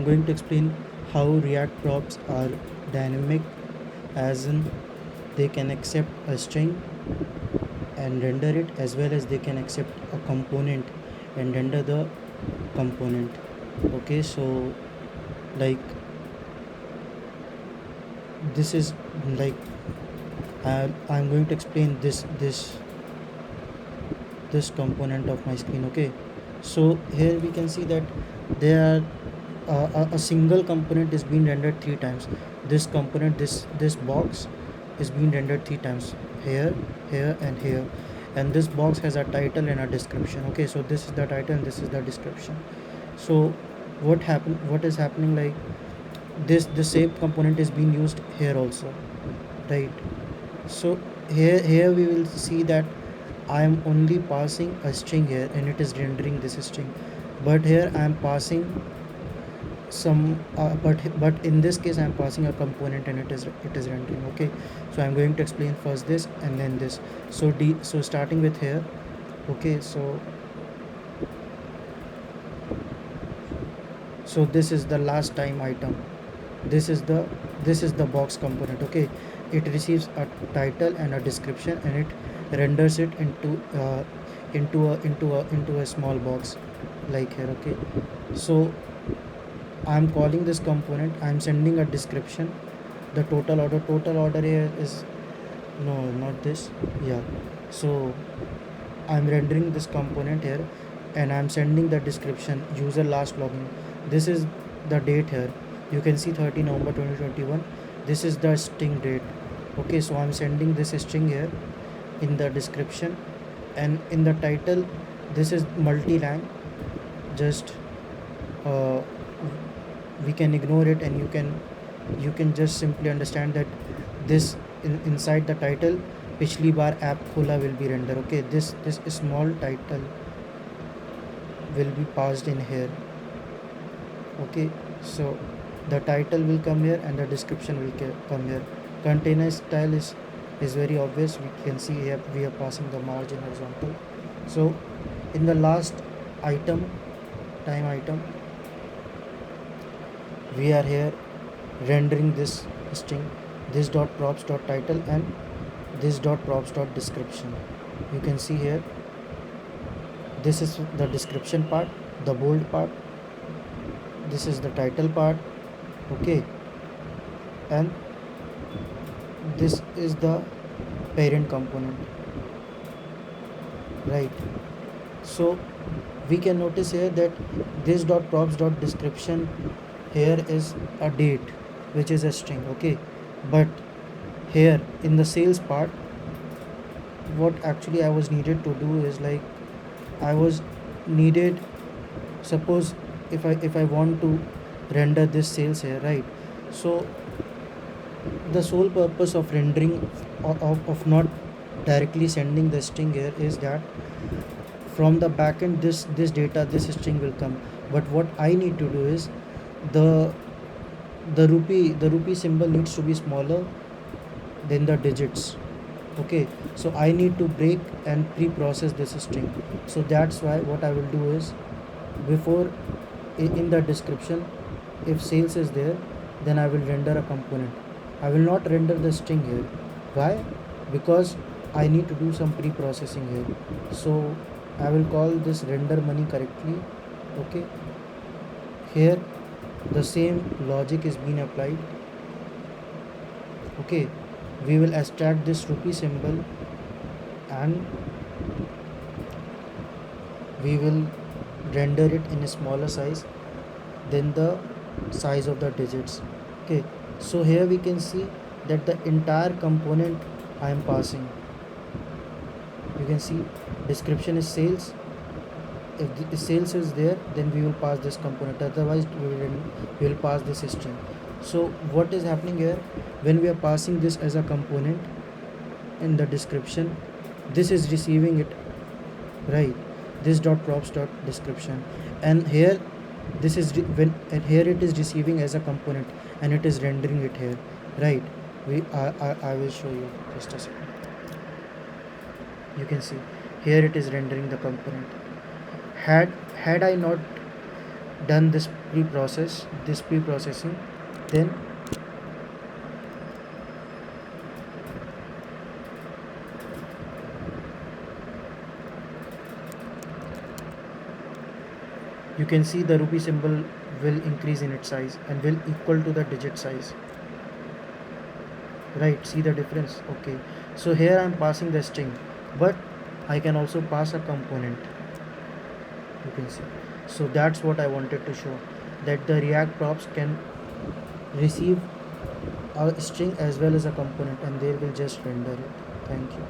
going to explain how React props are dynamic, as in they can accept a string and render it, as well as they can accept a component and render the component. Okay, so like this is like I'm going to explain this component of my screen. Okay, so here we can see that there are a single component is being rendered 3 times. This component, this box is being rendered 3 times, here, here, and here. And this box has a title and a description. Okay, so this is the title and this is the description. So what is happening, like this the same component is being used here also, right? So here we will see that I am only passing a string here and it is rendering this string, but here I am passing some but in this case I am passing a component and it is rendering. Okay, so I'm going to explain first this and then this. So starting with here. Okay, so this is the last time item. This is the box component. Okay, it receives a title and a description and it renders it into a small box like here. Okay, so I'm calling this component, I'm sending a description. The total order here is, no, not this, yeah. So I'm rendering this component here and I'm sending the description, user last login. This is the date here, you can see 30 November 2021. This is the string date. Okay, so I'm sending this string here in the description, and in the title this is multi-line. Just uh, we can ignore it and you can just simply understand that this inside the title पिछली बार app खोला will be render. Okay, this small title will be passed in here. Okay, so the title will come here and the description will come here. Container style is very obvious. We can see here we are passing the margin horizontal. So in the last item, time item, we are here rendering this string, this dot props dot title and this dot props dot description. You can see here this is the description part, the bold part, this is the title part. Okay, and this is the parent component, right? So we can notice here that this dot props dot description here is a date, which is a string. Okay, but here in the sales part, what actually I was needed to do is, like, I was needed, suppose if I want to render this sales here, right? So the sole purpose of rendering of not directly sending the string here is that from the backend this data, this string will come. But what I need to do is the rupee symbol needs to be smaller than the digits. Okay, so I need to break and pre-process this string. So that's why what I will do is, before in the description, if sales is there, then I will render a component. I will not render the string here. Why? Because I need to do some pre-processing here. So I will call this render money correctly. Okay, here the same logic is being applied. Okay, we will extract this rupee symbol and we will render it in a smaller size than the size of the digits. Okay, so here we can see that the entire component I am passing. You can see description is sales. If the sales is there, then we will pass this component, otherwise we will pass this string. So what is happening here, when we are passing this as a component in the description, this is receiving it, right? This dot props dot description, and here this is and here it is receiving as a component and it is rendering it here, right? I will show you just a second. You can see here it is rendering the component. Had I not done this pre-processing, then you can see the rupee symbol will increase in its size and will equal to the digit size. Right, see the difference? Okay, so here I'm passing the string, but I can also pass a component, you can see. So that's what I wanted to show, that the React props can receive a string as well as a component, and they will just render it. Thank you.